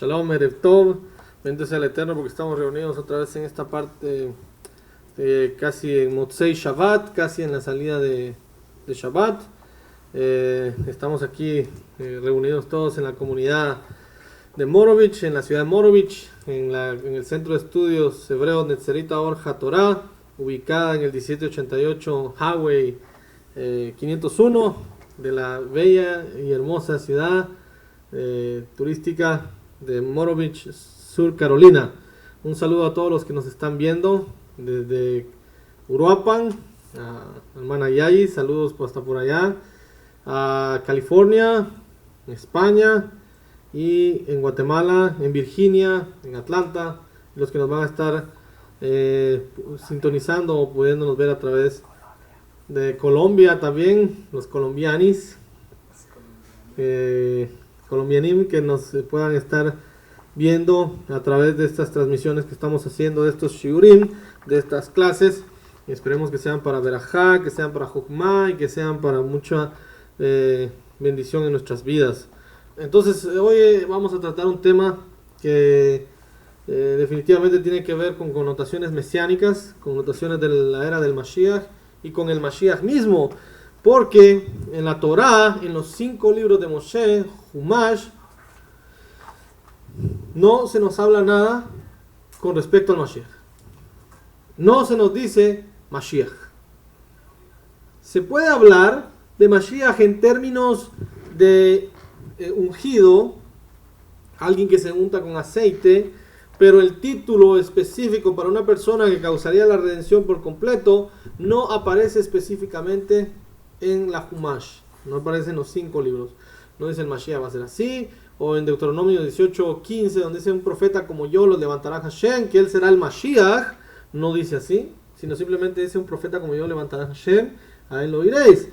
Shalom, Erev Tov, bendito sea el Eterno porque estamos reunidos otra vez en esta parte, casi en Motzei Shabbat, casi en la salida de Shabbat. Estamos aquí reunidos todos en la comunidad de Morovich, en la ciudad de Morovich, en el centro de estudios hebreos Netzerita Or HaTorah, ubicada en el 1788 Highway 501 de la bella y hermosa ciudad turística de Morovich, Sur Carolina. Un saludo a todos los que nos están viendo desde Uruapan, a hermana Yayi, saludos hasta por allá, a California, en España y en Guatemala, en Virginia, en Atlanta, los que nos van a estar sintonizando o pudiéndonos ver a través de Colombia también, los colombianis. Colombianim que nos puedan estar viendo a través de estas transmisiones que estamos haciendo, de estos shiurim, de estas clases. Y esperemos que sean para Berajá, que sean para Jokmah y que sean para mucha bendición en nuestras vidas. Entonces, hoy vamos a tratar un tema que definitivamente tiene que ver con connotaciones mesiánicas, connotaciones de la era del Mashiach y con el Mashiach mismo. Porque en la Torá, en los 5 libros de Moshe, Humash, no se nos habla nada con respecto al Mashiach. No se nos dice Mashiach. Se puede hablar de Mashiach en términos de ungido, alguien que se unta con aceite, pero el título específico para una persona que causaría la redención por completo no aparece específicamente en la Humash, no aparece en los 5 libros. No dice el Mashiach va a ser así, o en Deuteronomio 18:15, donde dice un profeta como yo lo levantará Hashem, que él será el Mashiach, no dice así, sino simplemente dice un profeta como yo levantará Hashem, a él lo oiréis.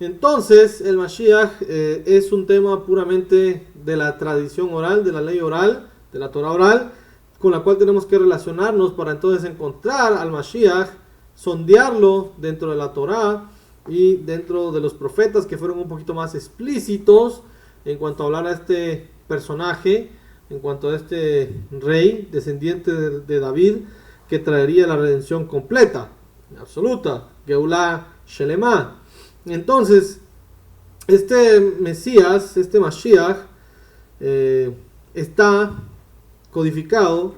Entonces el Mashiach es un tema puramente de la tradición oral, de la ley oral, de la Torah oral, con la cual tenemos que relacionarnos para entonces encontrar al Mashiach, sondearlo dentro de la Torah y dentro de los profetas que fueron un poquito más explícitos en cuanto a hablar a este personaje, en cuanto a este rey descendiente de David que traería la redención completa, absoluta, Geulah Shelemah. Entonces, este Mesías, este Mashiach, está codificado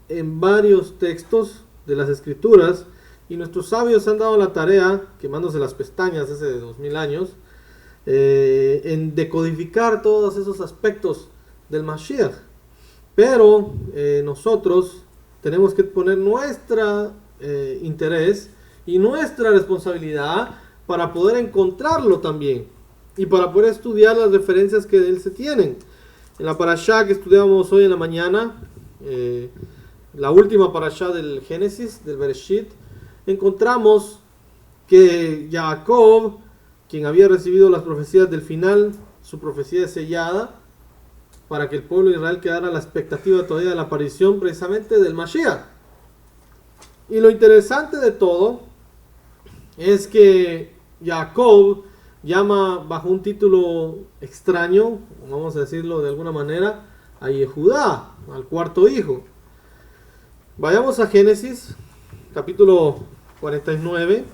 en varios textos de las Escrituras. Y nuestros sabios han dado la tarea, quemándose las pestañas hace 2000 años, en decodificar todos esos aspectos del Mashiach. Pero nosotros tenemos que poner nuestro interés y nuestra responsabilidad para poder encontrarlo también. Y para poder estudiar las referencias que de él se tienen. En la parashá que estudiamos hoy en la mañana, la última parashá del Génesis, del Bereshit, encontramos que Jacob, quien había recibido las profecías del final, su profecía es sellada para que el pueblo de Israel quedara a la expectativa todavía de la aparición precisamente del Mashiach. Y lo interesante de todo es que Jacob llama bajo un título extraño, vamos a decirlo de alguna manera, a Yehudá, al cuarto hijo. Vayamos a Génesis capítulo 49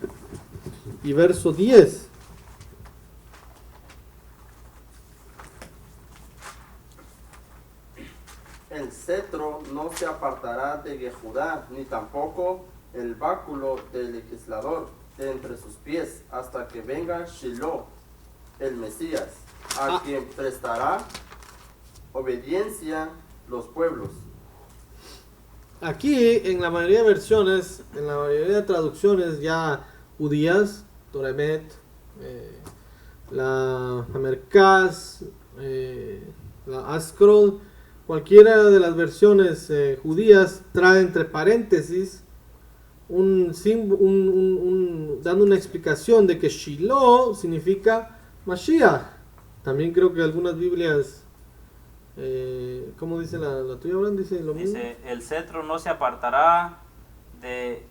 y verso 10. El cetro no se apartará de Yehudá, ni tampoco el báculo del legislador de entre sus pies, hasta que venga Shiloh, el Mesías, a quien prestará obediencia los pueblos. Aquí, en la mayoría de versiones, en la mayoría de traducciones ya judías, Toremet, la Merkaz, la Ascroll, cualquiera de las versiones judías trae entre paréntesis dando una explicación de que Shiloh significa Mashiach. También creo que algunas Biblias, ¿cómo dice la tuya, Abraham? Dice lo mismo. Dice, el cetro no se apartará de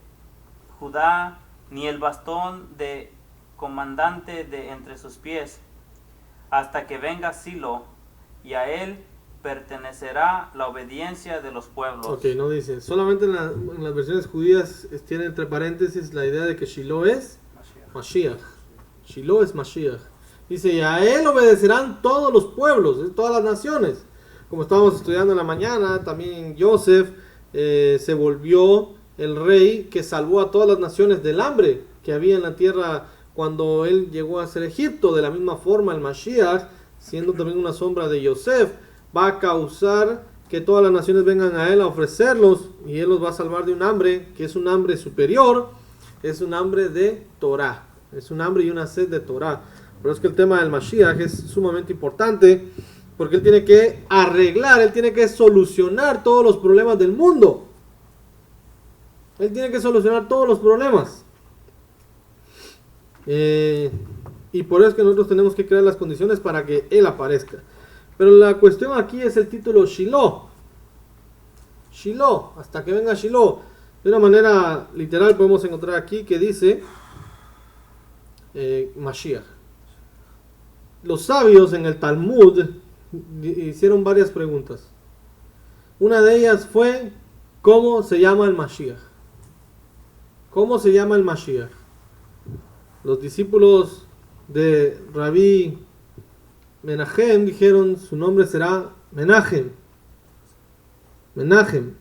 Judá, ni el bastón de comandante de entre sus pies, hasta que venga Silo, y a él pertenecerá la obediencia de los pueblos. Ok, no dice. Solamente en las versiones judías tiene entre paréntesis la idea de que Shiloh es Mashiach. Shiloh es Mashiach. Dice, y a él obedecerán todos los pueblos, todas las naciones. Como estábamos estudiando en la mañana, también Joseph se volvió el rey que salvó a todas las naciones del hambre que había en la tierra cuando él llegó a ser Egipto. De la misma forma, el Mashiach, siendo también una sombra de Joseph, va a causar que todas las naciones vengan a él a ofrecerlos, y él los va a salvar de un hambre que es un hambre superior, es un hambre de Torah, es un hambre y una sed de Torah. Pero es que el tema del Mashiach es sumamente importante, porque él tiene que arreglar, él tiene que solucionar todos los problemas del mundo. Él tiene que solucionar todos los problemas. Y por eso es que nosotros tenemos que crear las condiciones para que él aparezca. Pero la cuestión aquí es el título Shiloh. Shiloh, hasta que venga Shiloh. De una manera literal podemos encontrar aquí que dice Mashiach. Los sabios en el Talmud hicieron varias preguntas. Una de ellas fue, ¿cómo se llama el Mashiach? ¿Cómo se llama el Mashiach? Los discípulos de Rabí Menachem dijeron, su nombre será Menachem. Menachem.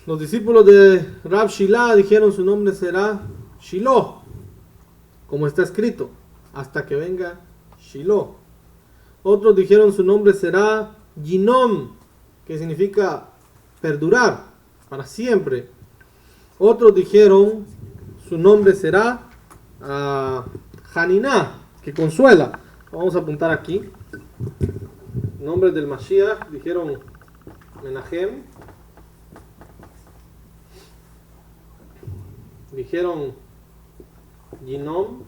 Los discípulos de Rab Shila dijeron, su nombre será Shiloh, como está escrito, hasta que venga Shiloh. Otros dijeron, su nombre será Yinom, que significa perdurar para siempre. Otros dijeron, su nombre será Haniná, que consuela. Vamos a apuntar aquí. Nombres del Mashiach, dijeron Menachem, dijeron Yinom,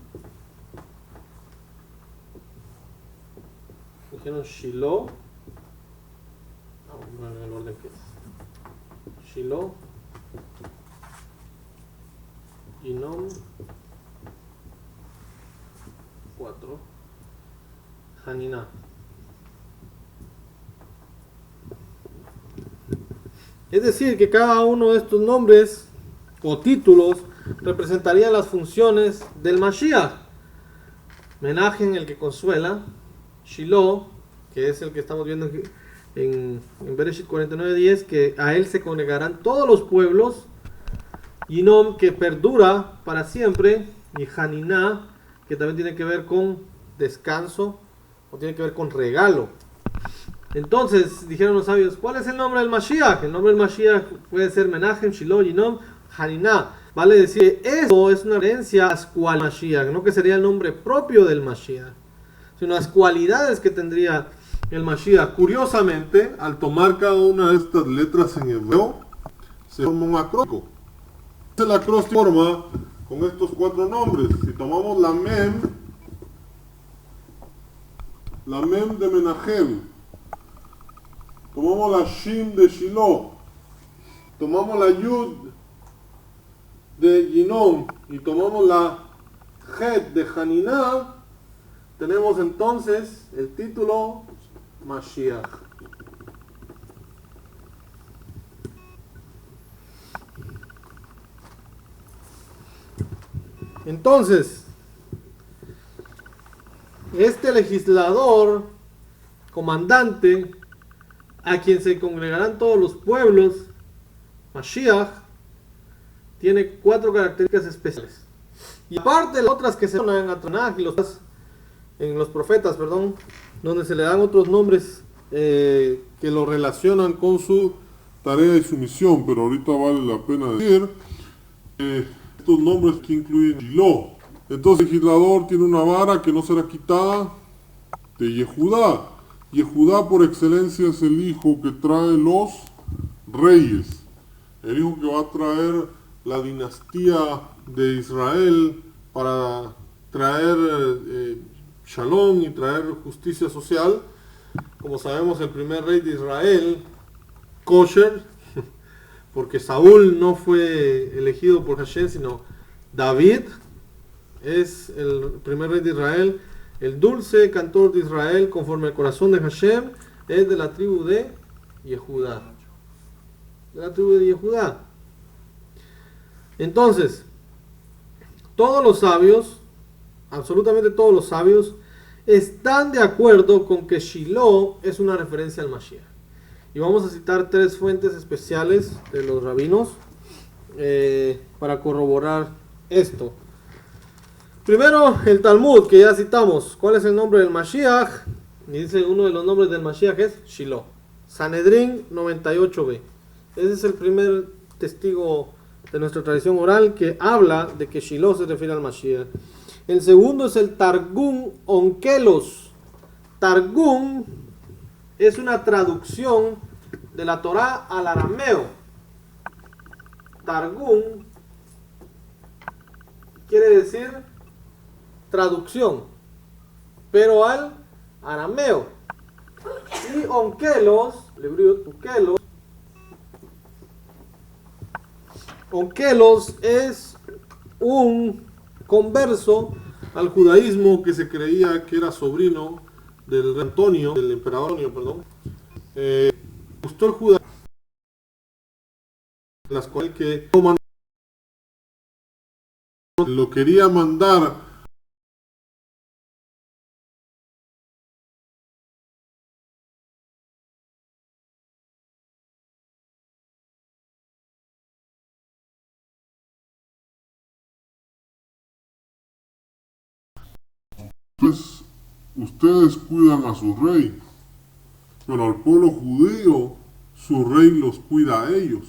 dijeron Shiloh. Vamos a ver el orden que es. Shiloh, Yinom, 4, Haniná. Es decir, que cada uno de estos nombres o títulos representaría las funciones del Mashiach. Menachem, el que consuela. Shiloh, que es el que estamos viendo en Bereshit 49:10, que a él se congregarán todos los pueblos. Yinom, que perdura para siempre. Y Haniná, que también tiene que ver con descanso o tiene que ver con regalo. Entonces dijeron los sabios, ¿cuál es el nombre del Mashiach? El nombre del Mashiach puede ser Menachem, Shiloh, Yinom, Haniná. Vale decir, eso es una herencia a cual Mashiach, no que sería el nombre propio del Mashiach, sino las cualidades que tendría el Mashiach. Curiosamente, al tomar cada una de estas letras en hebreo, se forma un acróstico. El acróstico forma con estos 4 nombres. Si tomamos la Mem de Menachem, tomamos la Shin de Shiloh, tomamos la Yud de Yinom y tomamos la Het de Haniná, tenemos entonces el título Mashiach. Entonces, este legislador, comandante, a quien se congregarán todos los pueblos, Mashiach, tiene 4 características especiales. Y aparte de las otras que se dan en Tanaj y en los profetas, donde se le dan otros nombres Que lo relacionan con su tarea y su misión, pero ahorita vale la pena decir estos nombres que incluyen Shiloh. Entonces el legislador tiene una vara que no será quitada de Yehudá. Yehudá por excelencia es el hijo que trae los reyes, el hijo que va a traer la dinastía de Israel para traer shalom y traer justicia social. Como sabemos, el primer rey de Israel, kosher, porque Saúl no fue elegido por Hashem, sino David es el primer rey de Israel, el dulce cantor de Israel conforme al corazón de Hashem, es de la tribu de Yehudá. De la tribu de Yehudá. Entonces, todos los sabios, absolutamente todos los sabios, están de acuerdo con que Shiloh es una referencia al Mashiach. Y vamos a citar 3 fuentes especiales de los rabinos para corroborar esto. Primero, el Talmud, que ya citamos. ¿Cuál es el nombre del Mashiach? Y dice uno de los nombres del Mashiach es Shiloh. Sanedrín 98b. Ese es el primer testigo de nuestra tradición oral que habla de que Shiloh se refiere al Mashiach. El segundo es el Targum Onkelos. Targum es una traducción de la Torá al arameo. Targum quiere decir traducción, pero al arameo. Y Onkelos, Onkelos es un converso al judaísmo que se creía que era sobrino del rey Antonio, del emperador Antonio, perdón. Gustó el judaísmo, las cuales que lo quería mandar pues ustedes cuidan a su rey, pero al pueblo judío su rey los cuida a ellos.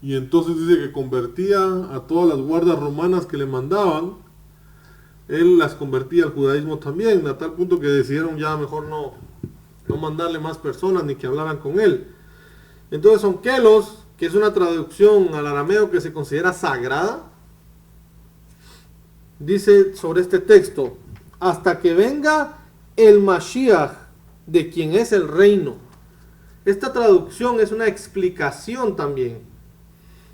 Y entonces dice que convertía a todas las guardas romanas que le mandaban, él las convertía al judaísmo también, a tal punto que decidieron ya mejor no mandarle más personas ni que hablaran con él. Entonces Onkelos, que es una traducción al arameo que se considera sagrada, dice sobre este texto: hasta que venga el Mashiach, de quien es el reino. Esta traducción es una explicación también.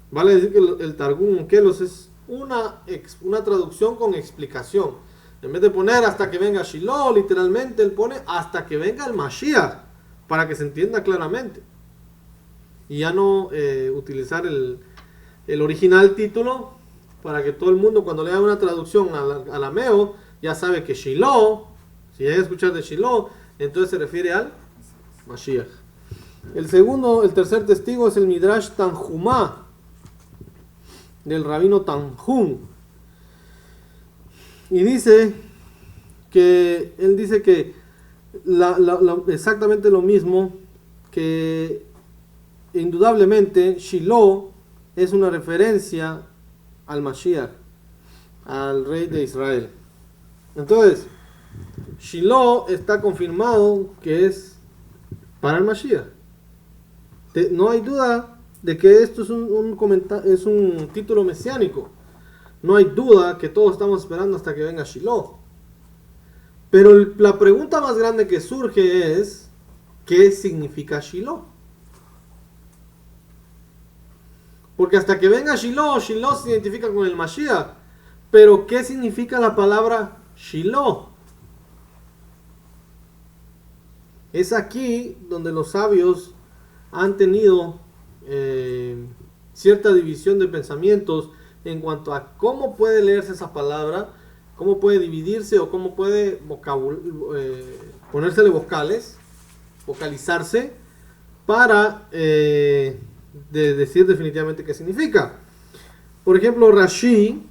Vale decir que el Targum Onkelos es una traducción con explicación. En vez de poner hasta que venga Shiloh, literalmente él pone hasta que venga el Mashiach, para que se entienda claramente. Y ya no utilizar el original título, para que todo el mundo cuando lea una traducción al arameo ya sabe que Shiloh, si llega a escuchar de Shiloh, entonces se refiere al Mashiach. El tercer testigo es el Midrash Tanjumá del rabino Tanjum. Y dice que exactamente lo mismo, que indudablemente Shiloh es una referencia al Mashiach, al rey de Israel. Entonces, Shiloh está confirmado que es para el Mashiach. No hay duda de que esto es un título mesiánico. No hay duda que todos estamos esperando hasta que venga Shiloh. Pero la pregunta más grande que surge es: ¿qué significa Shiloh? Porque hasta que venga Shiloh se identifica con el Mashiach. Pero ¿qué significa la palabra Shiloh? Es aquí donde los sabios han tenido cierta división de pensamientos en cuanto a cómo puede leerse esa palabra, cómo puede dividirse o cómo puede ponérsele vocalizarse para decir definitivamente qué significa. Por ejemplo, Rashi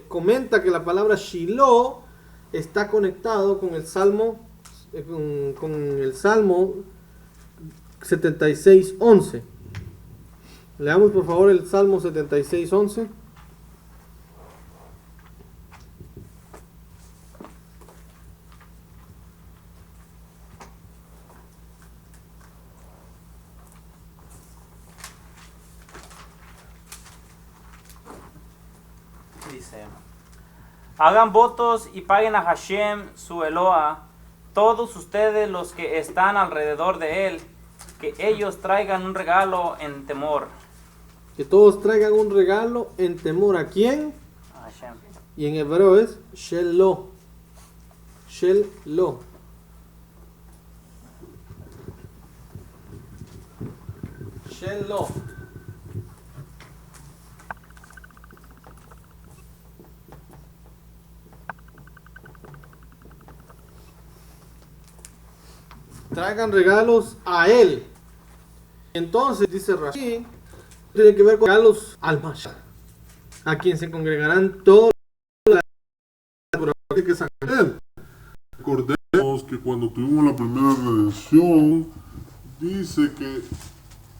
comenta que la palabra Shiloh está conectado con el Salmo 76:11. Leamos por favor el Salmo 76:11. Dice: hagan votos y paguen a Hashem su Eloa, todos ustedes los que están alrededor de él, que ellos traigan un regalo en temor. Que todos traigan un regalo en temor. ¿A quién? A Hashem. Y en hebreo es Shelo. Shelo. Shelo. Traigan regalos a él. Entonces, dice Rashi, tiene que ver con regalos al Mashiach, a quien se congregarán todos Que es Hashem. Recordemos que cuando tuvimos la primera redención, dice que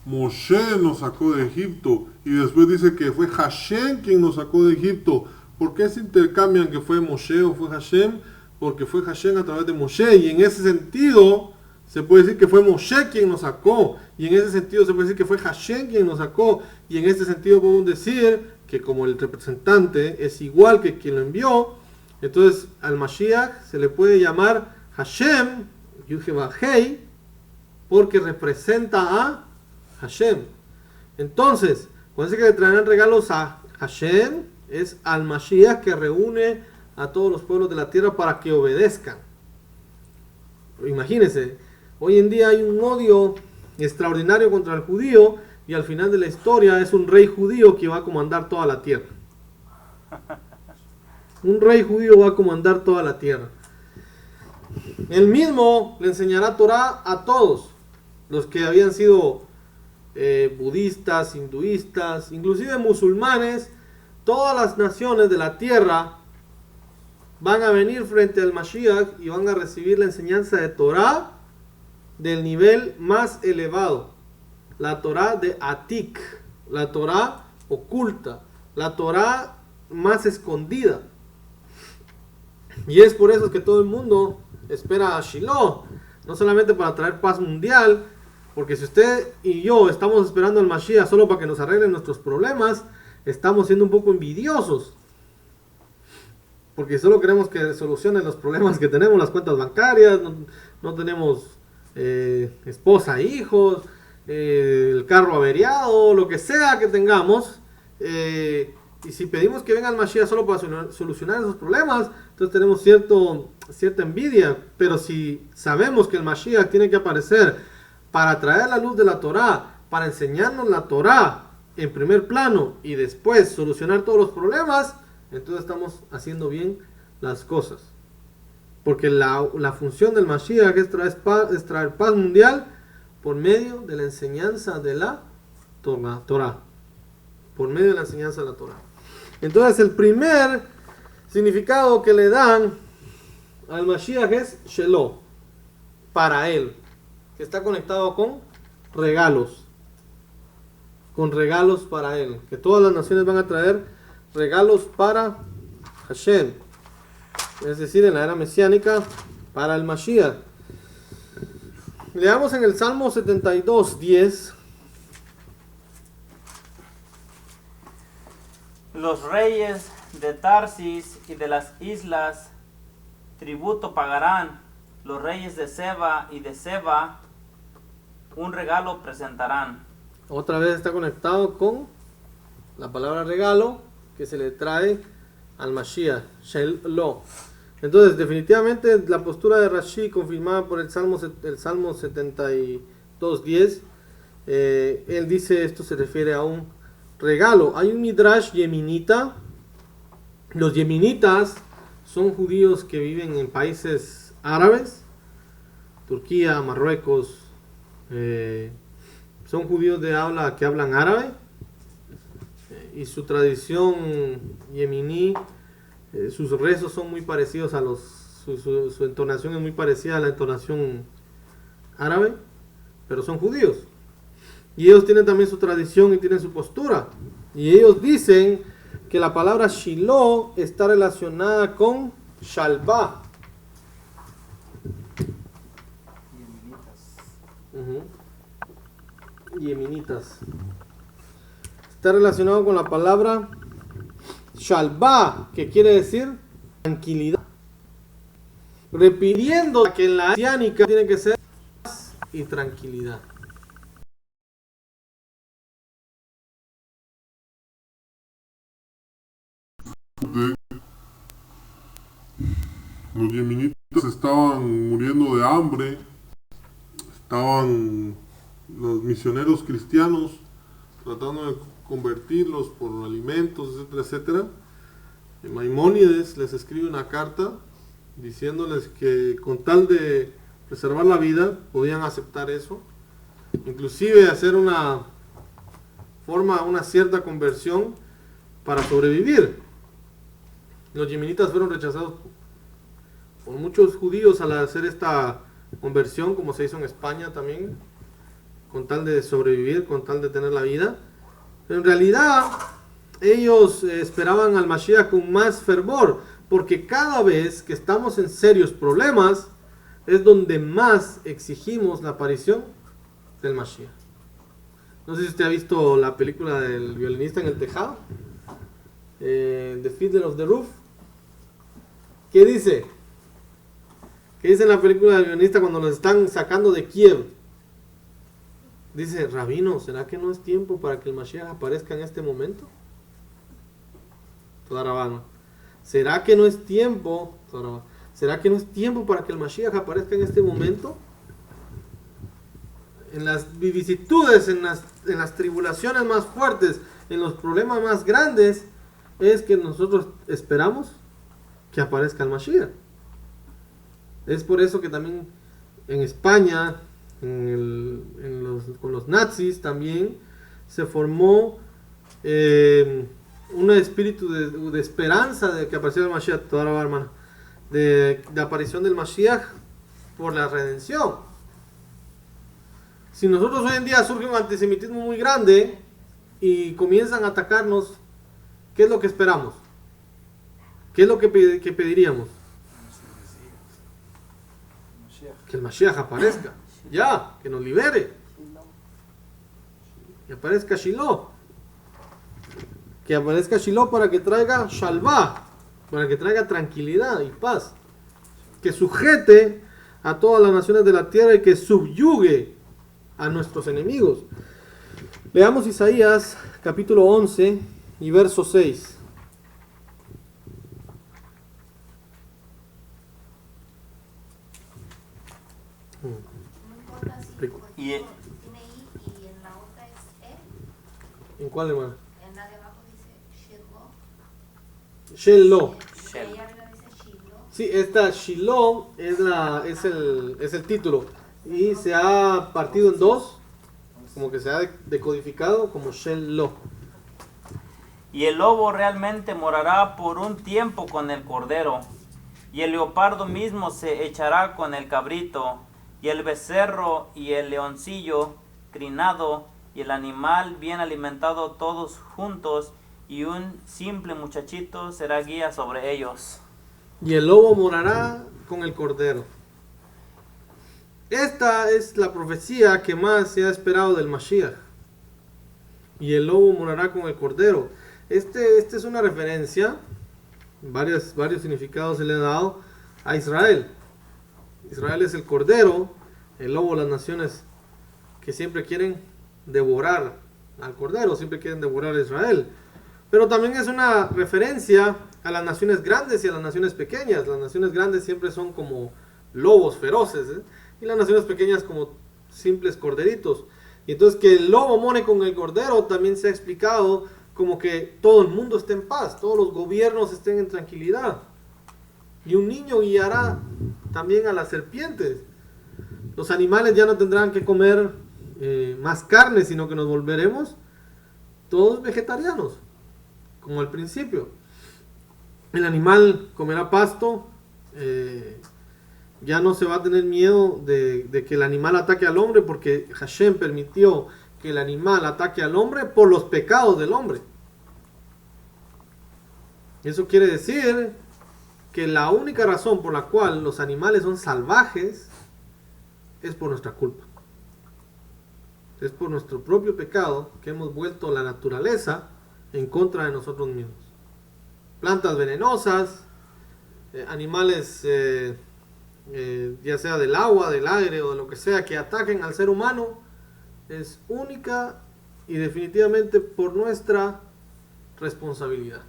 Moshe nos sacó de Egipto y después dice que fue Hashem quien nos sacó de Egipto. ¿Por qué se intercambian que fue Moshe o fue Hashem? Porque fue Hashem a través de Moshe, y en ese sentido se puede decir que fue Moshe quien nos sacó, y en ese sentido se puede decir que fue Hashem quien nos sacó, y en ese sentido podemos decir que como el representante es igual que quien lo envió, entonces al Mashiach se le puede llamar Hashem, Yud-Heh-Vah-Hei, porque representa a Hashem. Entonces, cuando dice que le traerán regalos a Hashem, es al Mashiach que reúne a todos los pueblos de la tierra para que obedezcan. Imagínense, hoy en día hay un odio extraordinario contra el judío, y al final de la historia es un rey judío que va a comandar toda la tierra. Un rey judío va a comandar toda la tierra. Él mismo le enseñará Torah a todos los que habían sido budistas, hinduistas, inclusive musulmanes. Todas las naciones de la tierra van a venir frente al Mashiach y van a recibir la enseñanza de Torah del nivel más elevado, la Torah de Atik, la Torah oculta, la Torah más escondida. Y es por eso que todo el mundo espera a Shiloh, no solamente para traer paz mundial, porque si usted y yo estamos esperando al Mashiach solo para que nos arreglen nuestros problemas, estamos siendo un poco envidiosos, porque solo queremos que solucionen los problemas que tenemos, las cuentas bancarias, no tenemos esposa, hijos, el carro averiado, lo que sea que tengamos, y si pedimos que venga el Mashiach solo para solucionar esos problemas, entonces tenemos cierta envidia. Pero si sabemos que el Mashiach tiene que aparecer para traer la luz de la Torah, para enseñarnos la Torah en primer plano y después solucionar todos los problemas, entonces estamos haciendo bien las cosas. Porque la función del Mashiach es traer paz mundial por medio de la enseñanza de la Torah. Por medio de la enseñanza de la Torah. Entonces el primer significado que le dan al Mashiach es Shelo, para él, que está conectado con regalos. Con regalos para él. Que todas las naciones van a traer regalos para Hashem. Es decir, en la era mesiánica, para el Mashiach. Leamos en el Salmo 72:10. Los reyes de Tarsis y de las islas tributo pagarán. Los reyes de Seba y de Seba un regalo presentarán. Otra vez está conectado con la palabra regalo que se le trae al Mashiach, Shelo. Entonces, definitivamente la postura de Rashi, confirmada por el Salmo 72:10, él dice esto se refiere a un regalo. Hay un Midrash yeminita. Los yeminitas son judíos que viven en países árabes, Turquía, Marruecos. Son judíos que hablan árabe, y su tradición yemení, sus rezos son muy parecidos a su entonación es muy parecida a la entonación árabe, pero son judíos. Y ellos tienen también su tradición y tienen su postura. Y ellos dicen que la palabra Shiloh está relacionada con Shalbá. Yeminitas. Está relacionado con la palabra Shalbá, que quiere decir tranquilidad. Repitiendo que en la mesiánica tiene que ser paz y tranquilidad. Los yemenitas estaban muriendo de hambre, estaban los misioneros cristianos, tratando de convertirlos por alimentos, etcétera, etcétera. Maimónides les escribe una carta diciéndoles que con tal de preservar la vida podían aceptar eso, inclusive hacer una cierta conversión para sobrevivir. Los yemenitas fueron rechazados por muchos judíos al hacer esta conversión, como se hizo en España también, con tal de sobrevivir, con tal de tener la vida. Pero en realidad ellos esperaban al Mashiach con más fervor, porque cada vez que estamos en serios problemas es donde más exigimos la aparición del Mashiach. No sé si usted ha visto la película del violinista en el tejado, The Fiddler of the Roof. ¿Qué dice? ¿Qué dice en la película del violinista cuando los están sacando de Kiev? Dice, Rabino, ¿será que no es tiempo para que el Mashiach aparezca en este momento? Toda Rabano. ¿Será que no es tiempo? ¿Será que no es tiempo para que el Mashiach aparezca en este momento? En las vicisitudes, en las tribulaciones más fuertes, en los problemas más grandes, es que nosotros esperamos que aparezca el Mashiach. Es por eso que también en España, con los nazis también, se formó un espíritu de esperanza de que apareciera el Mashiach, toda la hermana, de aparición del Mashiach por la redención. Si nosotros hoy en día surge un antisemitismo muy grande y comienzan a atacarnos, ¿qué es lo que esperamos? ¿Qué es lo que pediríamos? Que el Mashiach aparezca, ya, que nos libere, que aparezca Shiloh, para que traiga Shalvá, para que traiga tranquilidad y paz, que sujete a todas las naciones de la tierra y que subyugue a nuestros enemigos. Leamos Isaías capítulo 11 y verso 6. No importa si Rico. porque Y- tiene I y en la otra es E. ¿En cuál, hermano? En la de abajo dice Shiloh. Sheloh. Y ahí arriba dice Shiloh. Sí, esta Shiloh es el título y se ha partido en dos, como que se ha decodificado como Sheloh. Y el lobo realmente morará por un tiempo con el cordero, y el leopardo mismo se echará con el cabrito, y el becerro y el leoncillo crinado, y el animal bien alimentado todos juntos, y un simple muchachito será guía sobre ellos. Y el lobo morará con el cordero. Esta es la profecía que más se ha esperado del Mashiach. Y el lobo morará con el cordero. Este es una referencia, varios significados se le han dado a Israel. Israel es el cordero, el lobo, las naciones que siempre quieren devorar al cordero, siempre quieren devorar a Israel. Pero también es una referencia a las naciones grandes y a las naciones pequeñas. Las naciones grandes siempre son como lobos feroces, y las naciones pequeñas como simples corderitos. Y entonces que el lobo more con el cordero también se ha explicado como que todo el mundo esté en paz, todos los gobiernos estén en tranquilidad. Y un niño guiará también a las serpientes. Los animales ya no tendrán que comer más carne, sino que nos volveremos todos vegetarianos, como al principio. El animal comerá pasto, ya no se va a tener miedo de que el animal ataque al hombre, porque Hashem permitió que el animal ataque al hombre por los pecados del hombre. Eso quiere decir que la única razón por la cual los animales son salvajes es por nuestra culpa. Es por nuestro propio pecado que hemos vuelto la naturaleza en contra de nosotros mismos. Plantas venenosas, animales ya sea del agua, del aire o de lo que sea, que ataquen al ser humano, es única y definitivamente por nuestra responsabilidad.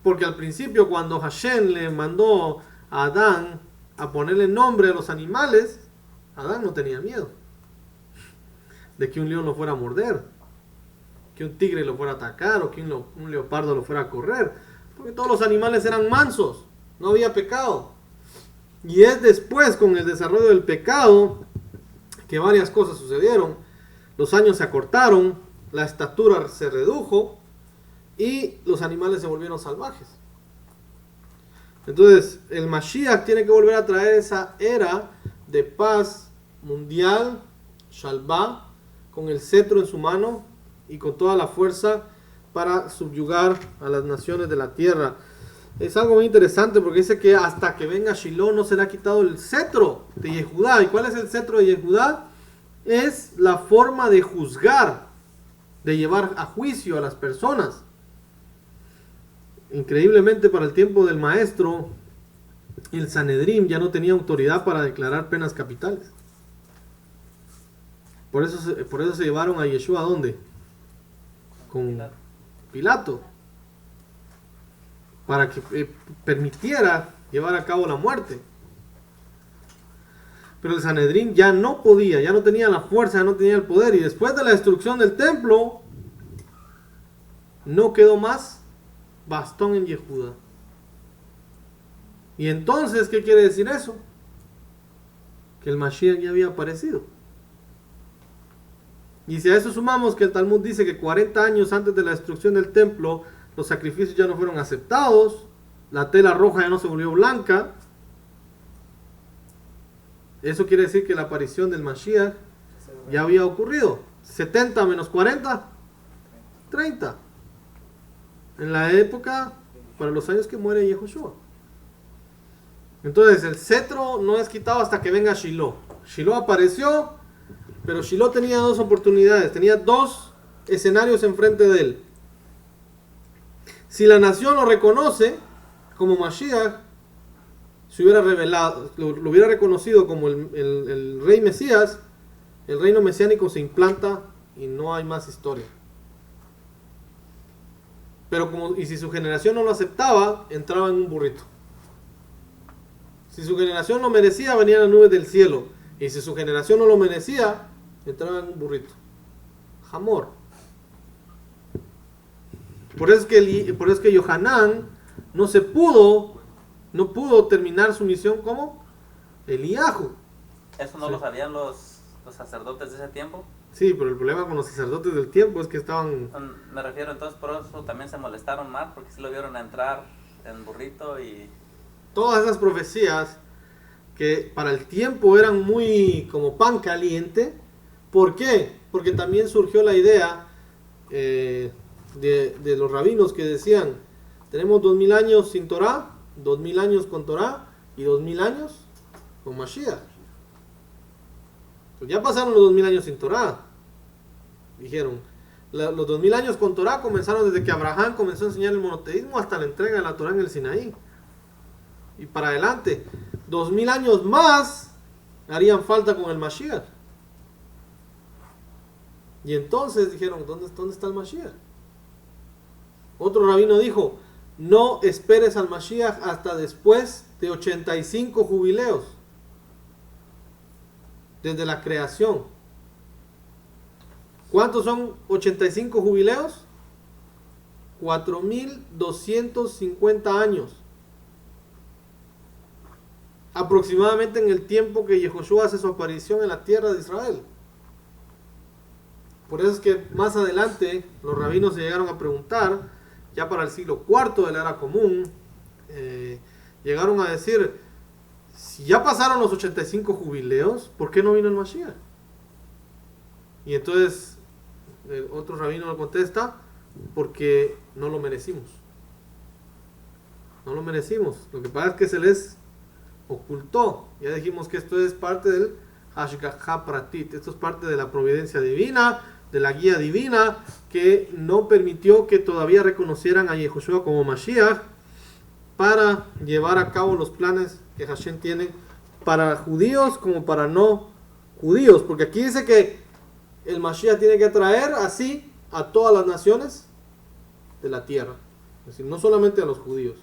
Porque al principio, cuando Hashem le mandó a Adán a ponerle nombre a los animales, Adán no tenía miedo. de que un león lo fuera a morder, que un tigre lo fuera a atacar o que un leopardo lo fuera a correr, porque todos los animales eran mansos, no había pecado. Y es después, con el desarrollo del pecado, que varias cosas sucedieron. Los años se acortaron, la estatura se redujo y los animales se volvieron salvajes. Entonces, el Mashiach tiene que volver a traer esa era de paz mundial, Shalbá, con el cetro en su mano y con toda la fuerza para subyugar a las naciones de la tierra. Es algo muy interesante porque dice que hasta que venga Shiloh no será quitado el cetro de Yehudá. ¿Y cuál es el cetro de Yehudá? Es la forma de juzgar, de llevar a juicio a las personas. Increíblemente, para el tiempo del maestro, el Sanedrín ya no tenía autoridad para declarar penas capitales. Por eso se llevaron a Yeshua, ¿a dónde? Con Pilato. Para que permitiera llevar a cabo la muerte. Pero el Sanedrín ya no podía, ya no tenía la fuerza, ya no tenía el poder. Y después de la destrucción del templo, no quedó más bastón en Yehudá. Y entonces, ¿qué quiere decir eso? Que el Mashiach ya había aparecido. Y si a eso sumamos que el Talmud dice que 40 años antes de la destrucción del templo, los sacrificios ya no fueron aceptados, la tela roja ya no se volvió blanca, eso quiere decir que la aparición del Mashiach ya había ocurrido. 70 menos 40, 30. En la época, para los años que muere Yehoshua. Entonces, el cetro no es quitado hasta que venga Shiloh. Shiloh apareció, pero Shiloh tenía dos oportunidades, tenía dos escenarios enfrente de él. Si la nación lo reconoce como Mashiach, se hubiera revelado, lo hubiera reconocido como el rey Mesías, el reino mesiánico se implanta y no hay más historia. Pero y si su generación no lo aceptaba, entraba en un burrito. Si su generación lo merecía, venían las nubes del cielo. Y si su generación no lo merecía, entraba en un burrito. Jamor. Por eso es que Yohanan no pudo terminar su misión como Eliyahu. ¿Eso no lo sabían los sacerdotes de ese tiempo? Sí, pero el problema con los sacerdotes del tiempo es que estaban... Me refiero, entonces por eso también se molestaron más, porque sí lo vieron entrar en burrito y... Todas esas profecías que para el tiempo eran muy como pan caliente. ¿Por qué? Porque también surgió la idea de los rabinos que decían, tenemos 2000 años sin Torah, 2000 años con Torah y 2000 años con Mashiach. Pues ya pasaron los 2000 años sin Torah. Dijeron, los 2000 años con Torah comenzaron desde que Abraham comenzó a enseñar el monoteísmo hasta la entrega de la Torah en el Sinaí. Y para adelante, 2000 años más harían falta con el Mashiach. Y entonces dijeron, ¿dónde está el Mashiach? Otro rabino dijo, no esperes al Mashiach hasta después de 85 jubileos. Desde la creación. ¿Cuántos son 85 jubileos? 4250 años. Aproximadamente en el tiempo que Yehoshua hace su aparición en la tierra de Israel. Por eso es que más adelante los rabinos se llegaron a preguntar, ya para el siglo IV de la era común, llegaron a decir, si ya pasaron los 85 jubileos, ¿por qué no vino el Mashiach? Y entonces otro rabino le contesta, porque no lo merecimos. No lo merecimos. Lo que pasa es que se les ocultó. Ya dijimos que esto es parte del Hashgacha Pratit. Esto es parte de la providencia divina, de la guía divina, que no permitió que todavía reconocieran a Yehoshua como Mashiach para llevar a cabo los planes que Hashem tiene para judíos como para no judíos. Porque aquí dice que el Mashiach tiene que traer así a todas las naciones de la tierra. Es decir, no solamente a los judíos.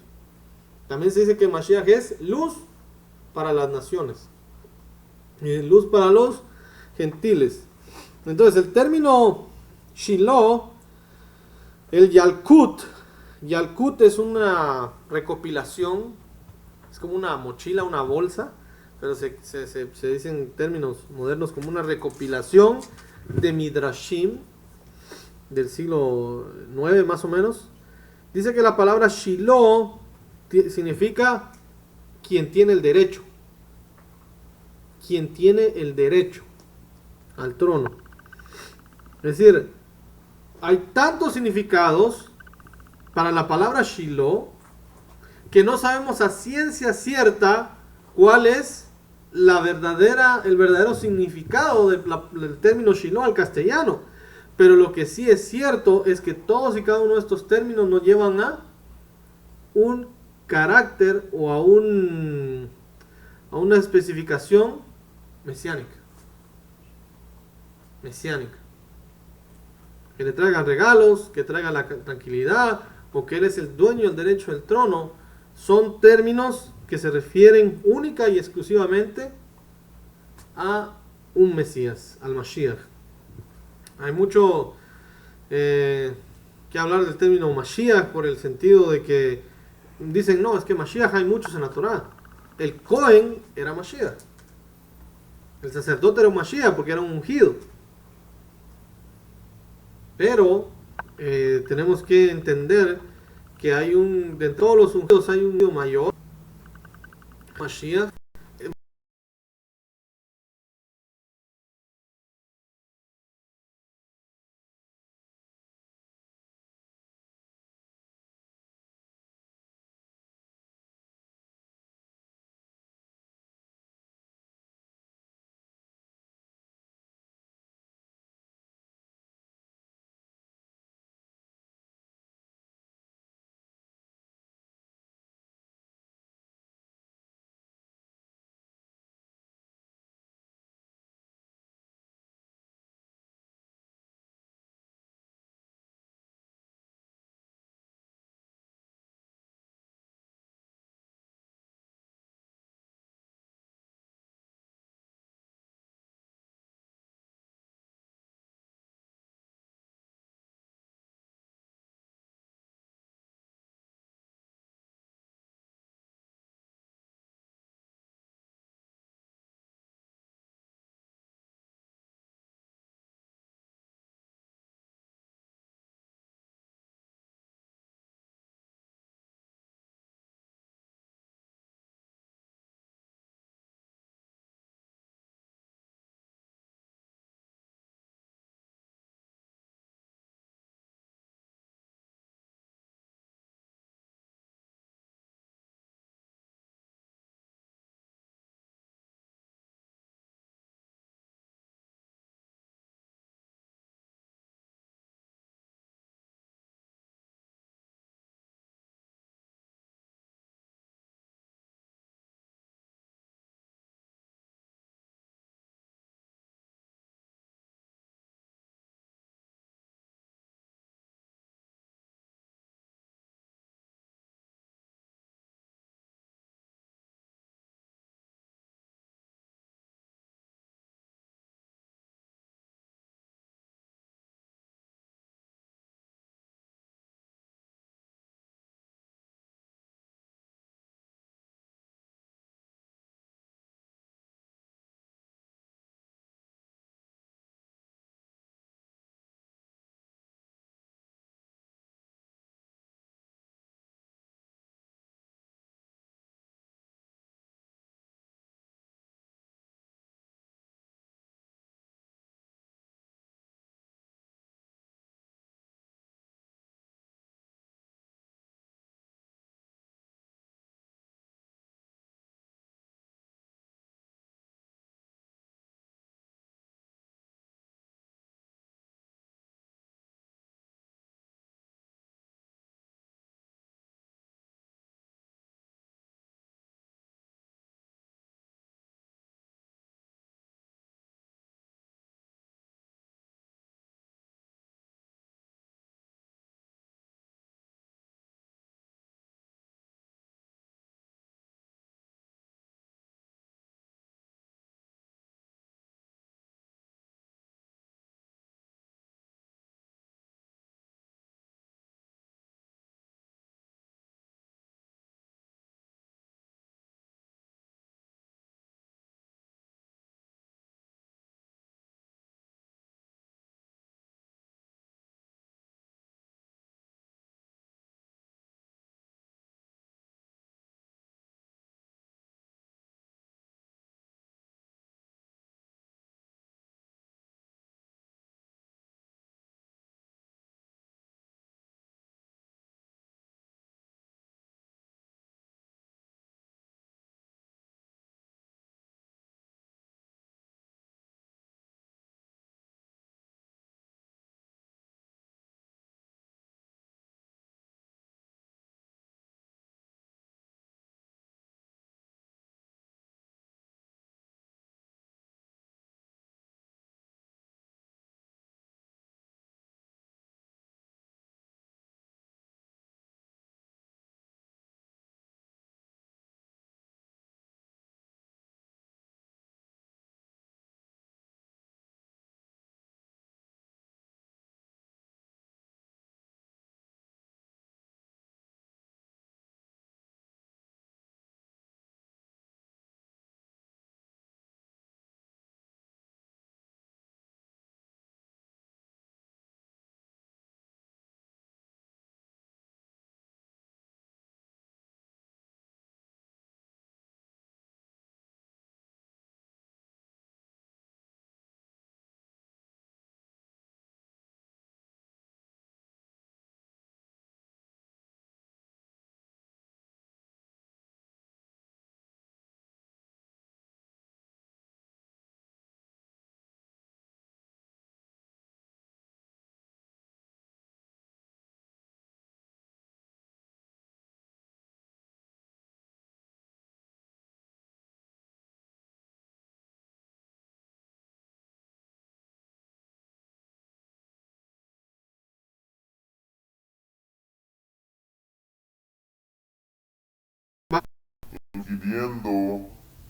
También se dice que Mashiach es luz para las naciones. Luz para los gentiles. Entonces el término Shiloh, el Yalkut es una recopilación, es como una mochila, una bolsa, pero se dice en términos modernos como una recopilación de Midrashim del siglo IX más o menos. Dice que la palabra Shiloh significa quien tiene el derecho. Quien tiene el derecho al trono. Es decir, hay tantos significados para la palabra Shiloh que no sabemos a ciencia cierta cuál es el verdadero significado del término Shiloh al castellano. Pero lo que sí es cierto es que todos y cada uno de estos términos nos llevan a un carácter o a una especificación mesiánica. Que le traigan regalos, que traigan la tranquilidad, o que eres el dueño del derecho del trono, son términos que se refieren única y exclusivamente a un Mesías, al Mashiach. Hay mucho que hablar del término Mashiach por el sentido de que dicen, no, es que Mashiach hay muchos en la Torah. El Cohen era Mashiach. El sacerdote era un Mashiach porque era un ungido. Pero tenemos que entender que de todos los ungidos hay un ungido mayor, Mashiach, viviendo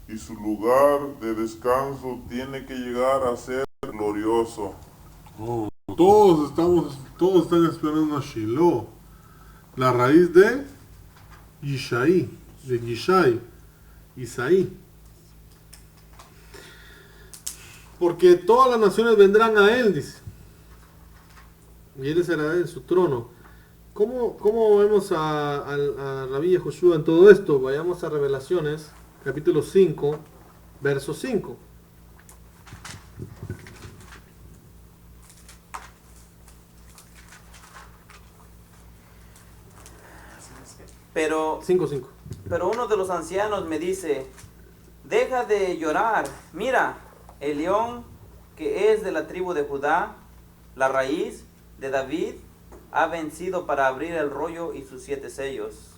y su lugar de descanso tiene que llegar a ser glorioso. Todos están esperando a Shiloh, la raíz de Yishai, de Yishai, Isaí. Porque todas las naciones vendrán a él, dice. Y él será en su trono. ¿Cómo vemos a Rabí Yehoshua en todo esto? Vayamos a Revelaciones, capítulo 5, verso 5. Pero 5:5. Pero uno de los ancianos me dice, deja de llorar, mira, el león que es de la tribu de Judá, la raíz de David, ha vencido para abrir el rollo y sus 7 sellos.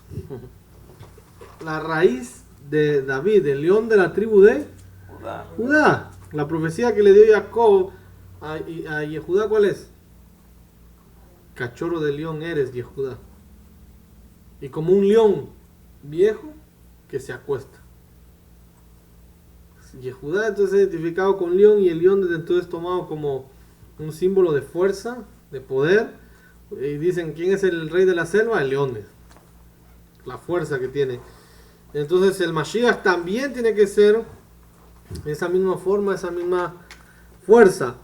La raíz de David, el león de la tribu de Judá. Judá. La profecía que le dio Jacob a Yehudá, ¿cuál es? Cachorro de león eres, Yehudá. Y como un león viejo que se acuesta. Yehudá entonces es identificado con león, y el león desde entonces tomado como un símbolo de fuerza, de poder. Y dicen, ¿quién es el rey de la selva? El león. La fuerza que tiene. Entonces el Mashiach también tiene que ser esa misma forma, esa misma fuerza.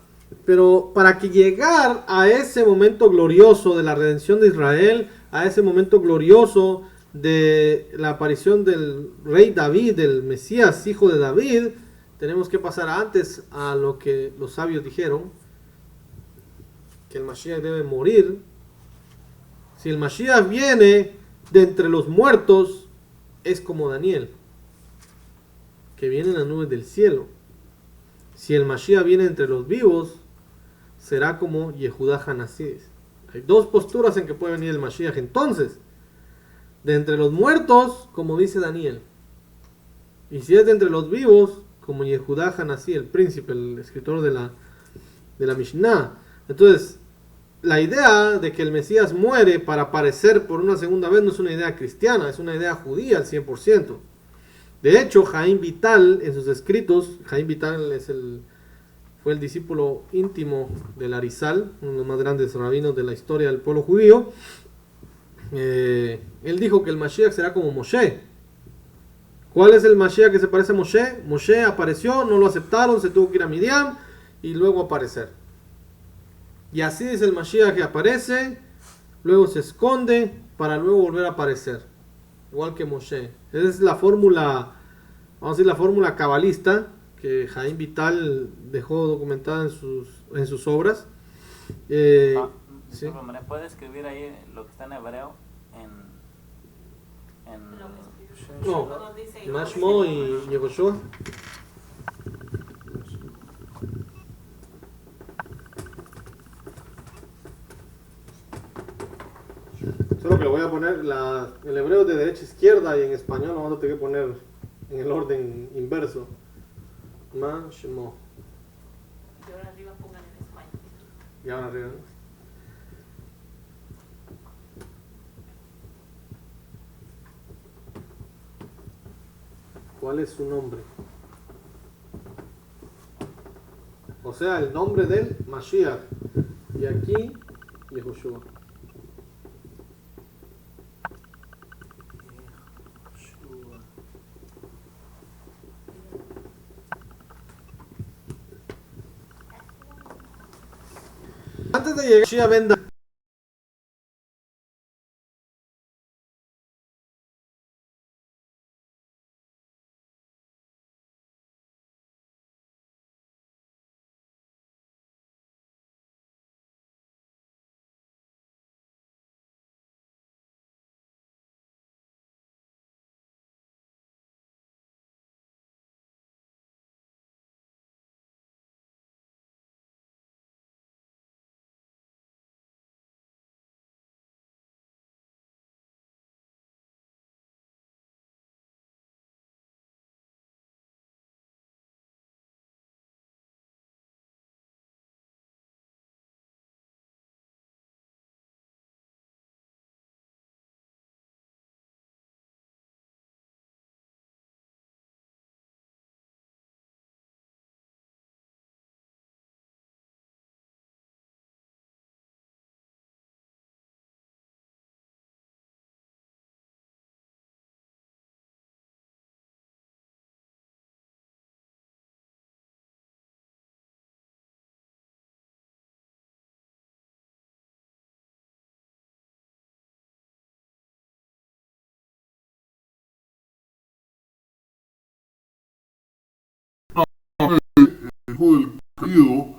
Pero para que llegar a ese momento glorioso de la redención de Israel, a ese momento glorioso de la aparición del rey David, del Mesías, hijo de David, tenemos que pasar antes a lo que los sabios dijeron, que el Mashiach debe morir. Si el Mashiach viene de entre los muertos, es como Daniel, que viene en las nubes del cielo. Si el Mashiach viene entre los vivos, será como Yehudá Hanasí. Hay dos posturas en que puede venir el Mashiach. Entonces, de entre los muertos, como dice Daniel. Y si es de entre los vivos, como Yehudá Hanasí, el príncipe, el escritor de la Mishnah. Entonces, la idea de que el Mesías muere para aparecer por una segunda vez no es una idea cristiana, es una idea judía al 100%. De hecho, Jaim Vital, en sus escritos, Jaim Vital fue el discípulo íntimo del Arizal, uno de los más grandes rabinos de la historia del pueblo judío. Él dijo que el Mashiach será como Moshe. ¿Cuál es el Mashiach que se parece a Moshe? Moshe apareció, no lo aceptaron, se tuvo que ir a Midian y luego aparecer. Y así es el Mashiach, que aparece, luego se esconde para luego volver a aparecer. Igual que Moshe. Esa es la fórmula, vamos a decir, la fórmula cabalista que Jaim Vital dejó documentada en sus obras. ¿Sí? ¿Me puede escribir ahí lo que está en hebreo? No, Mashmo y Yehoshua. Solo que lo voy a poner el hebreo de derecha a izquierda, y en español lo vamos a tener que poner en el orden inverso. Mashmo. Y ahora arriba pongan en español. Y ahora arriba, ¿no? ¿Cuál es su nombre? O sea, el nombre del Mashiach. Y aquí, Yehoshua. Antes de llegar, Mashiach venda hijo del caído,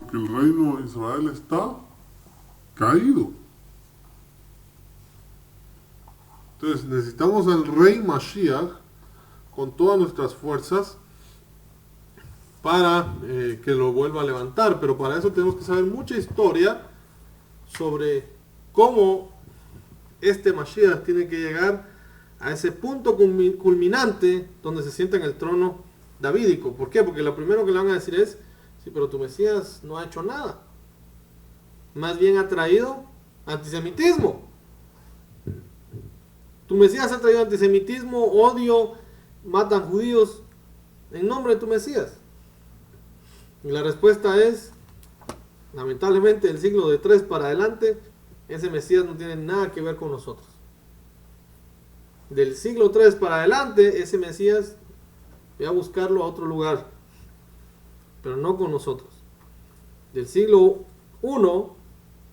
que el reino de Israel está caído. Entonces necesitamos al rey Mashiach con todas nuestras fuerzas para que lo vuelva a levantar, pero para eso tenemos que saber mucha historia sobre cómo este Mashiach tiene que llegar a ese punto culminante donde se sienta en el trono davídico. ¿Por qué? Porque lo primero que le van a decir es: sí, pero tu Mesías no ha hecho nada, más bien ha traído antisemitismo. Tu Mesías ha traído antisemitismo, odio, matan judíos en nombre de tu Mesías. Y la respuesta es, lamentablemente, del siglo de 3 para adelante, ese Mesías no tiene nada que ver con nosotros. Del siglo 3 para adelante, ese Mesías, voy a buscarlo a otro lugar, pero no con nosotros. Del siglo 1,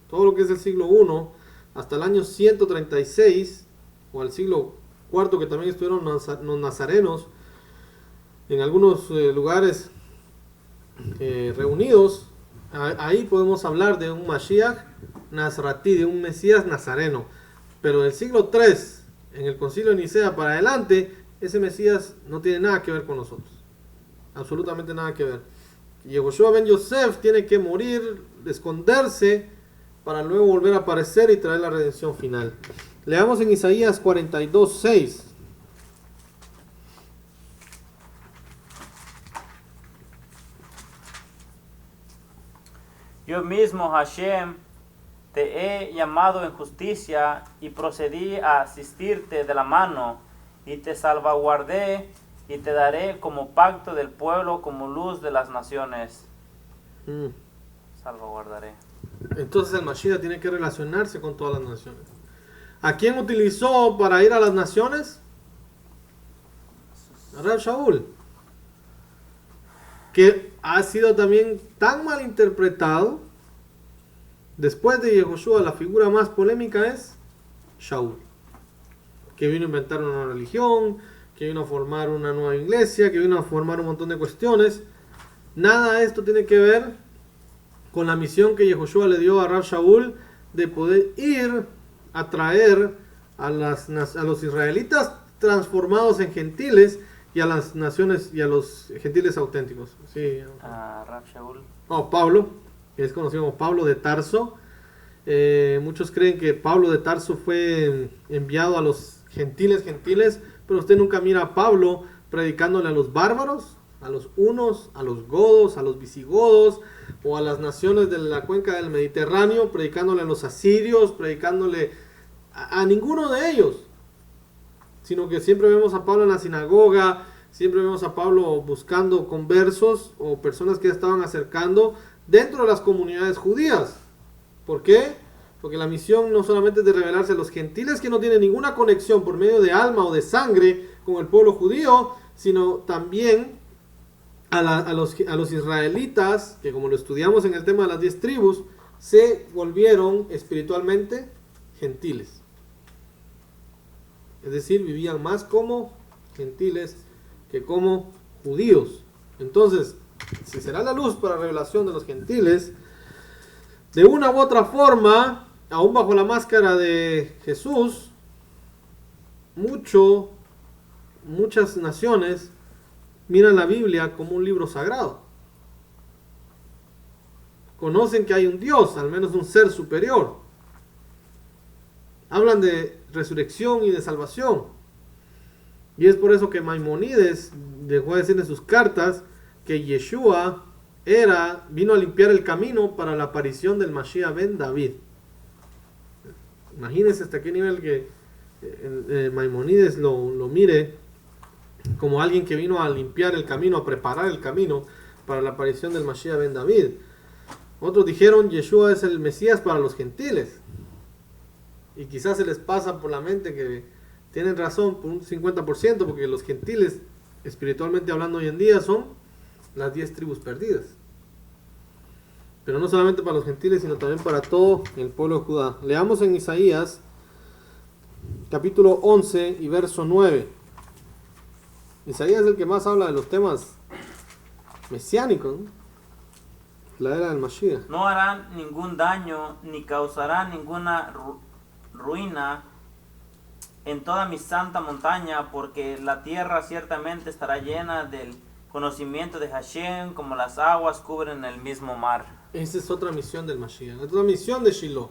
todo lo que es el siglo 1, hasta el año 136, o al siglo IV, que también estuvieron los nazarenos en algunos lugares reunidos, ahí podemos hablar de un Mashiach Nazratí, de un Mesías nazareno. Pero del siglo III, en el concilio de Nicea para adelante, ese Mesías no tiene nada que ver con nosotros, absolutamente nada que ver. Yehoshua ben Yosef tiene que morir, esconderse, para luego volver a aparecer y traer la redención final. Leamos en Isaías 42:6. Yo mismo, Hashem, te he llamado en justicia y procedí a asistirte de la mano y te salvaguardé y te daré como pacto del pueblo, como luz de las naciones. Salvaguardaré. Entonces el Mashiach tiene que relacionarse con todas las naciones. ¿A quién utilizó para ir a las naciones? A Rab Shaul, que ha sido también tan mal interpretado. Después de Yehoshua, la figura más polémica es Shaul, que vino a inventar una religión, que vino a formar una nueva iglesia, que vino a formar un montón de cuestiones. Nada de esto tiene que ver con la misión que Yehoshua le dio a Rab Shaul de poder ir a traer a los israelitas transformados en gentiles y a las naciones y a los gentiles auténticos. Sí. Rab Shaul. Pablo, que es conocido como Pablo de Tarso. Muchos creen que Pablo de Tarso fue enviado a los gentiles, pero usted nunca mira a Pablo predicándole a los bárbaros, a los hunos, a los godos, a los visigodos, o a las naciones de la cuenca del Mediterráneo, predicándole a los asirios, predicándole a ninguno de ellos, sino que siempre vemos a Pablo en la sinagoga, siempre vemos a Pablo buscando conversos o personas que estaban acercando dentro de las comunidades judías. ¿Por qué? Porque la misión no solamente es de revelarse a los gentiles que no tienen ninguna conexión por medio de alma o de sangre con el pueblo judío, sino también a los israelitas, que como lo estudiamos en el tema de las 10 tribus, se volvieron espiritualmente gentiles. Es decir, vivían más como gentiles que como judíos. Entonces, si será la luz para la revelación de los gentiles, de una u otra forma, aún bajo la máscara de Jesús, muchas naciones miran la Biblia como un libro sagrado. Conocen que hay un Dios, al menos un ser superior. Hablan de resurrección y de salvación. Y es por eso que Maimonides dejó de decir en sus cartas que Yeshua vino a limpiar el camino para la aparición del Mashiach ben David. Imagínense hasta qué nivel que Maimonides lo mire como alguien que vino a limpiar el camino, a preparar el camino para la aparición del Mashiach ben David. Otros dijeron Yeshua es el Mesías para los gentiles. Y quizás se les pasa por la mente que tienen razón por un 50%, porque los gentiles, espiritualmente hablando hoy en día, son las 10 tribus perdidas. Pero no solamente para los gentiles, sino también para todo el pueblo de Judá. Leamos en Isaías, capítulo 11 y verso 9. Isaías es el que más habla de los temas mesiánico, ¿no? La era del Mashiach. No harán ningún daño ni causarán ninguna ruina en toda mi santa montaña, porque la tierra ciertamente estará llena del conocimiento de Hashem, como las aguas cubren el mismo mar. Esa es otra misión del Mashiach, otra misión de Shiloh.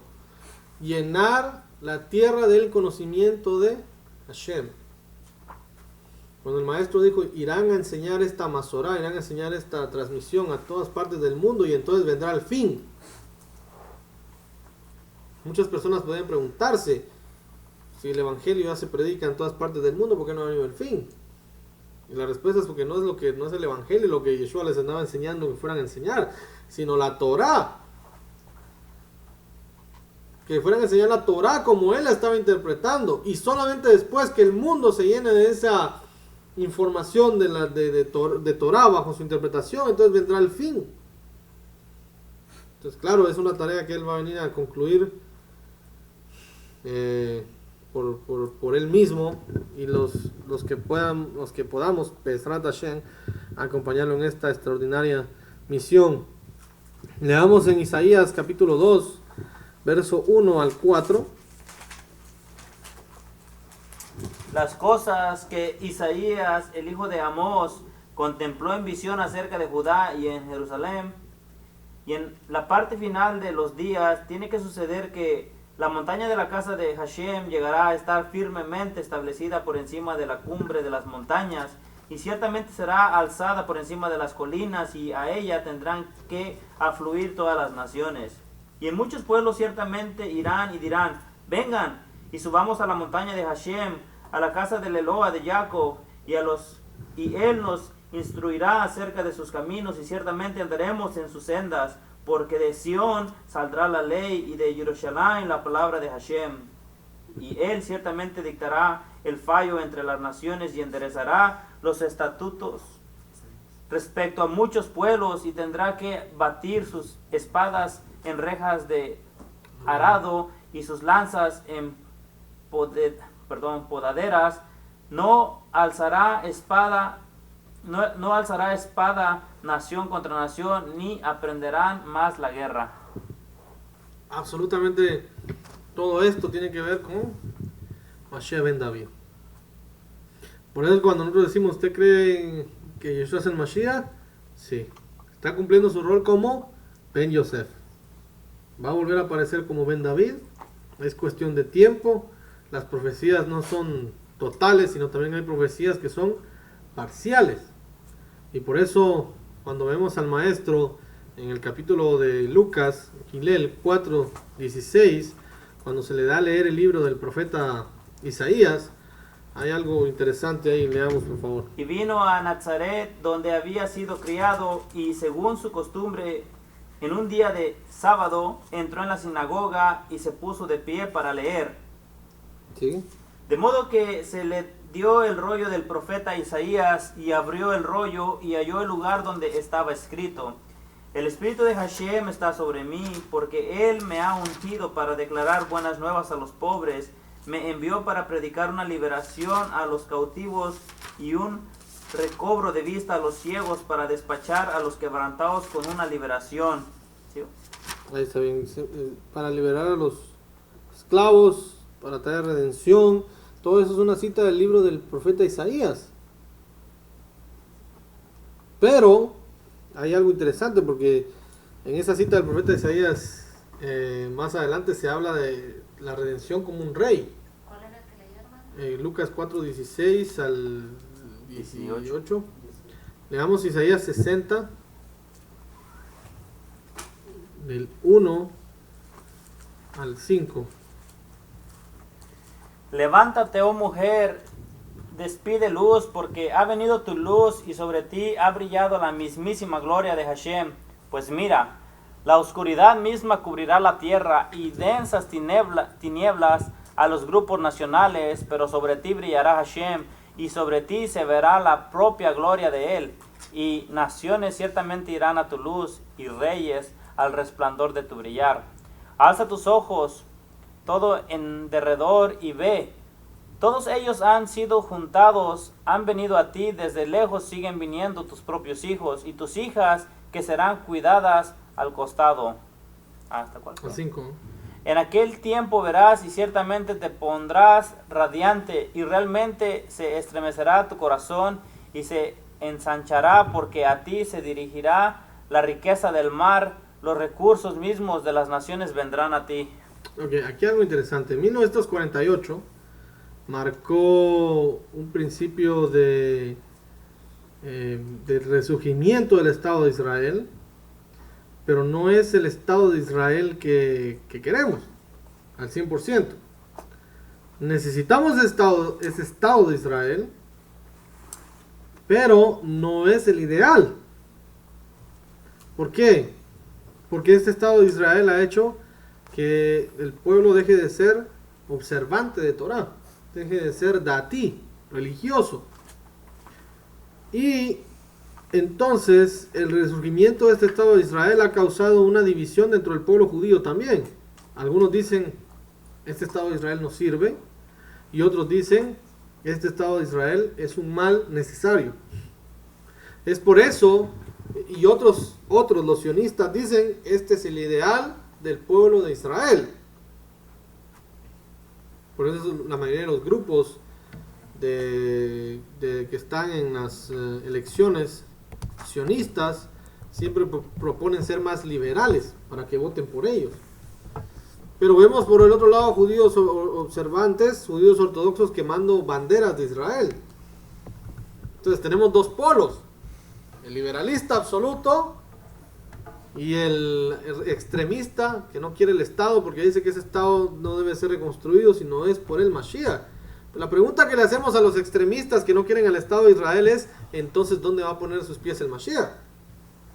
Llenar la tierra del conocimiento de Hashem. Cuando el maestro dijo, irán a enseñar esta Masorá, irán a enseñar esta transmisión a todas partes del mundo y entonces vendrá el fin. Muchas personas pueden preguntarse, si el Evangelio ya se predica en todas partes del mundo, ¿por qué no ha venido el fin? Y la respuesta es porque no es el Evangelio lo que Yeshua les andaba enseñando que fueran a enseñar, sino la Torá. Que fueran a enseñar la Torá como él la estaba interpretando. Y solamente después que el mundo se llene de esa información de Torá bajo su interpretación, entonces vendrá el fin. Entonces, claro, es una tarea que él va a venir a concluir por él mismo, y los que podamos, Bezrat Hashem, acompañarlo en esta extraordinaria misión. Leamos en Isaías capítulo 2, verso 1 al 4. Las cosas que Isaías, el hijo de Amós, contempló en visión acerca de Judá y en Jerusalén, y en la parte final de los días tiene que suceder que la montaña de la casa de Hashem llegará a estar firmemente establecida por encima de la cumbre de las montañas, y ciertamente será alzada por encima de las colinas, y a ella tendrán que afluir todas las naciones. Y en muchos pueblos ciertamente irán y dirán, vengan y subamos a la montaña de Hashem, a la casa del Eloa de Jacob, y él nos instruirá acerca de sus caminos, y ciertamente andaremos en sus sendas, porque de Sión saldrá la ley, y de Jerusalén la palabra de Hashem. Y él ciertamente dictará el fallo entre las naciones, y enderezará los estatutos respecto a muchos pueblos, y tendrá que batir sus espadas en rejas de arado, y sus lanzas en podaderas. No alzará espada nación contra nación, ni aprenderán más la guerra. Absolutamente todo esto tiene que ver con Mashiach ben David. Por eso cuando nosotros decimos, ¿usted cree que Yeshua es el Mashiach? Sí. Está cumpliendo su rol como Ben Yosef. Va a volver a aparecer como Ben David. Es cuestión de tiempo. Las profecías no son totales, sino también hay profecías que son parciales. Y por eso cuando vemos al maestro en el capítulo de Lucas, Gilel 4:16, cuando se le da a leer el libro del profeta Isaías, hay algo interesante ahí. Leamos, por favor. Y vino a Nazaret, donde había sido criado, y según su costumbre, en un día de sábado, entró en la sinagoga y se puso de pie para leer. ¿Sí? De modo que se le dio el rollo del profeta Isaías, y abrió el rollo y halló el lugar donde estaba escrito: el Espíritu de Hashem está sobre mí, porque Él me ha ungido para declarar buenas nuevas a los pobres. Me envió para predicar una liberación a los cautivos y un recobro de vista a los ciegos, para despachar a los quebrantados con una liberación. ¿Sí? Ahí está bien. Para liberar a los esclavos, para traer redención. Todo eso es una cita del libro del profeta Isaías. Pero hay algo interesante, porque en esa cita del profeta Isaías, más adelante se habla de la redención como un rey. ¿Cuál era el que leyeron? Lucas 4:16 al 18. Leamos Isaías 60, del 1 al 5. Levántate, oh mujer, despide luz, porque ha venido tu luz, y sobre ti ha brillado la mismísima gloria de Hashem. Pues mira, la oscuridad misma cubrirá la tierra, y densas tinieblas a los grupos nacionales, pero sobre ti brillará Hashem, y sobre ti se verá la propia gloria de él. Y naciones ciertamente irán a tu luz, y reyes al resplandor de tu brillar. Alza tus ojos todo en derredor y ve. Todos ellos han sido juntados, han venido a ti, desde lejos siguen viniendo tus propios hijos y tus hijas que serán cuidadas al costado. ¿Hasta cuál? Al 5. En aquel tiempo verás y ciertamente te pondrás radiante y realmente se estremecerá tu corazón y se ensanchará porque a ti se dirigirá la riqueza del mar, los recursos mismos de las naciones vendrán a ti. Ok, aquí algo interesante. 1948 marcó un principio de resurgimiento del Estado de Israel, pero no es el Estado de Israel que queremos al 100%. Necesitamos ese Estado de Israel, pero no es el ideal. ¿Por qué? Porque este Estado de Israel ha hecho que el pueblo deje de ser observante de Torah, deje de ser datí, religioso. Y entonces el resurgimiento de este Estado de Israel ha causado una división dentro del pueblo judío también. Algunos dicen, este Estado de Israel no sirve, y otros dicen, este Estado de Israel es un mal necesario. Es por eso, y otros los sionistas dicen, este es el ideal del pueblo de Israel. Por eso la mayoría de los grupos que están en las elecciones sionistas siempre proponen ser más liberales para que voten por ellos. Pero vemos por el otro lado judíos observantes, judíos ortodoxos quemando banderas de Israel. Entonces tenemos dos polos, el liberalista absoluto y el extremista que no quiere el Estado porque dice que ese Estado no debe ser reconstruido sino es por el Mashiach. La pregunta que le hacemos a los extremistas que no quieren al Estado de Israel es, entonces ¿dónde va a poner sus pies el Mashiach?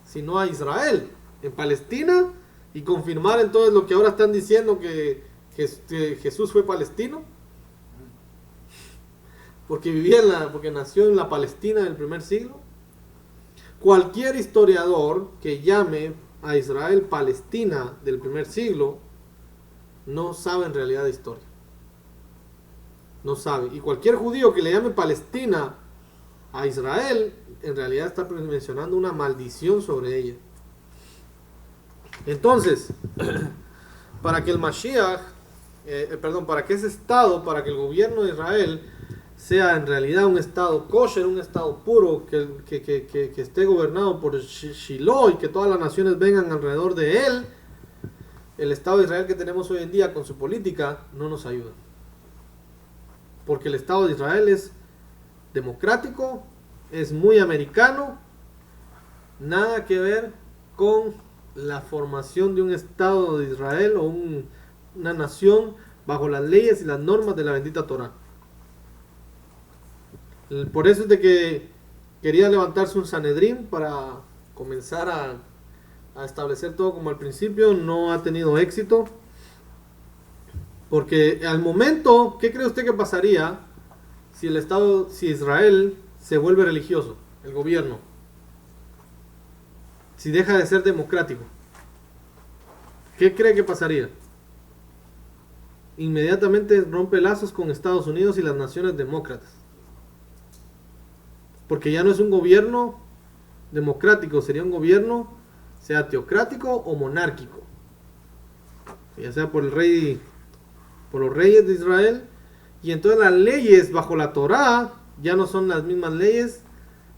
Si no a Israel, en Palestina, y confirmar entonces lo que ahora están diciendo que Jesús fue palestino, porque porque nació en la Palestina del primer siglo. Cualquier historiador que llame a Israel Palestina del primer siglo no sabe en realidad de historia. No sabe. Y cualquier judío que le llame Palestina a Israel, en realidad está mencionando una maldición sobre ella. Entonces, para que el Mashiach, para que ese Estado, para que el gobierno de Israel sea en realidad un Estado kosher, un Estado puro, que esté gobernado por Shiloh y que todas las naciones vengan alrededor de él, el Estado de Israel que tenemos hoy en día con su política no nos ayuda. Porque el Estado de Israel es democrático, es muy americano, nada que ver con la formación de un Estado de Israel o una nación bajo las leyes y las normas de la bendita Torah. Por eso es de que quería levantarse un Sanedrín para comenzar a establecer todo como al principio, no ha tenido éxito. Porque al momento, ¿qué cree usted que pasaría si Israel se vuelve religioso, el gobierno? Si deja de ser democrático. ¿Qué cree que pasaría? Inmediatamente rompe lazos con Estados Unidos y las naciones demócratas. Porque ya no es un gobierno democrático, sería un gobierno, sea teocrático o monárquico. Ya sea por los reyes de Israel, y entonces las leyes bajo la Torá ya no son las mismas leyes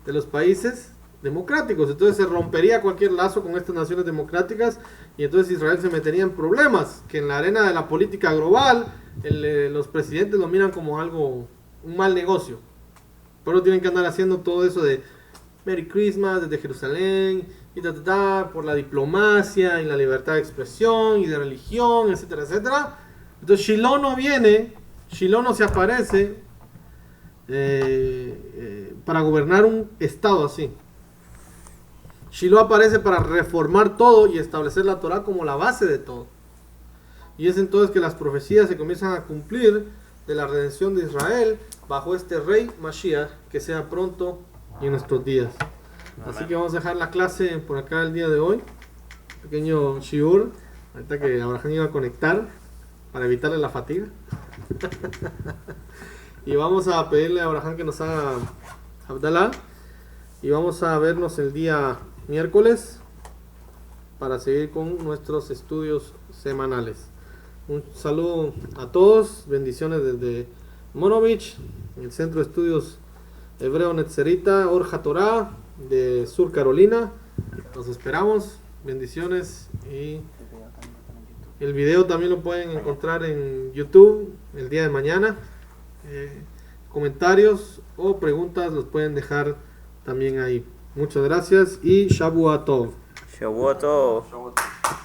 de los países democráticos. Entonces se rompería cualquier lazo con estas naciones democráticas y entonces Israel se metería en problemas que en la arena de la política global los presidentes lo miran como un mal negocio. Pero tienen que andar haciendo todo eso de Merry Christmas desde Jerusalén y por la diplomacia y la libertad de expresión y de religión, etcétera, etcétera. Entonces Shiloh no viene, Shiloh no se aparece para gobernar un estado así. Shiloh aparece para reformar todo y establecer la Torah como la base de todo. Y es entonces que las profecías se comienzan a cumplir de la redención de Israel bajo este rey Mashiach que sea pronto y en nuestros días. Amén. Así que vamos a dejar la clase por acá el día de hoy. Pequeño shiur, ahorita que Abraham iba a conectar para evitarle la fatiga. Y vamos a pedirle a Abraham que nos haga Abdalá. Y vamos a vernos el día miércoles para seguir con nuestros estudios semanales. Un saludo a todos, bendiciones desde Monovich, el Centro de Estudios Hebreo Netzerita, Orja Torah, de Sur Carolina. Los esperamos, bendiciones, y el video también lo pueden encontrar en YouTube el día de mañana. Comentarios o preguntas los pueden dejar también ahí. Muchas gracias y Shavua Tov. Shavuot Tov. Shabbat.